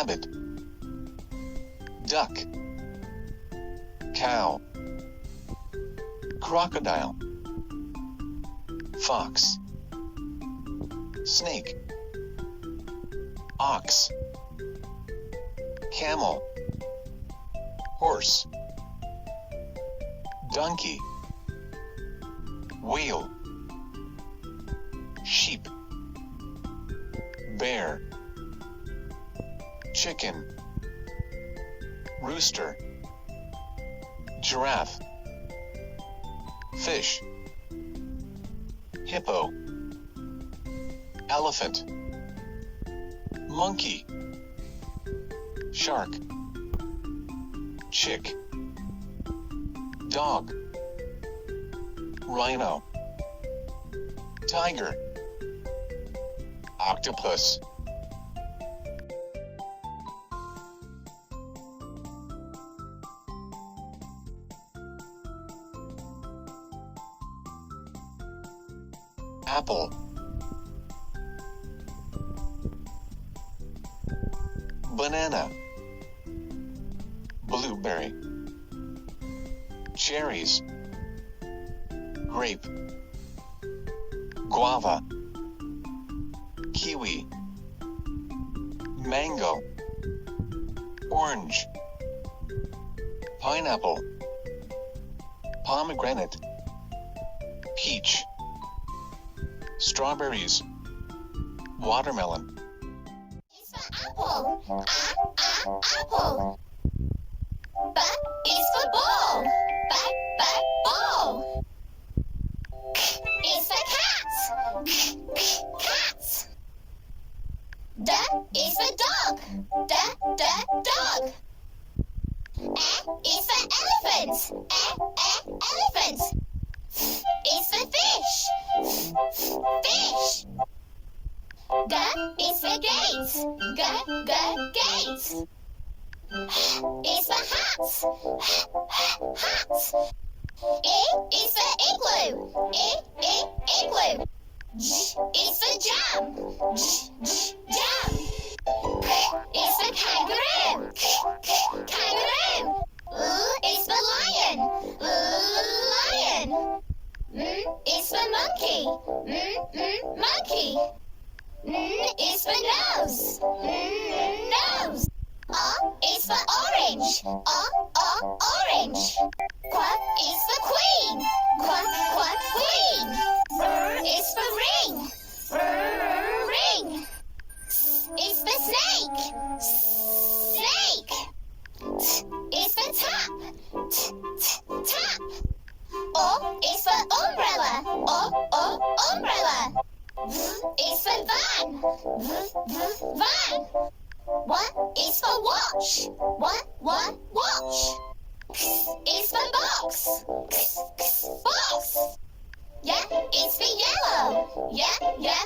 rabbit, duck, cow, crocodile, fox, snake, ox, camel, horse, donkey, whale, sheep, bear, chicken, rooster, giraffe, fish, hippo, elephant, monkey, shark, chick, dog, rhino, tiger, octopus. Apple, banana, blueberry, cherries, grape, guava, kiwi, mango, orange, pineapple, pomegranate, peach, strawberries, watermelon. It's for apple. Apple. B is for ball. Ball. K is for cat. Cat. D is for dog. Dog. E is for elephant. Elephant. F is for fish. Fish. G is for gate. Gate. H is for hat. Hat. I is for igloo. Igloo. J is for jam. Jam. K is for kangaroo. Kangaroo. L is for lion. Lion. M is for monkey. Monkey. N is for nose. Nose. O is for orange. Orange. Qu is for queen. Queen. R is for ring. Ring. S is for snake. Snake. T is for tap. Tap. O is for umbrella. Umbrella. V is for van. Van. W is for watch. Watch. X is for box. Box. Y is for yellow. Yeah.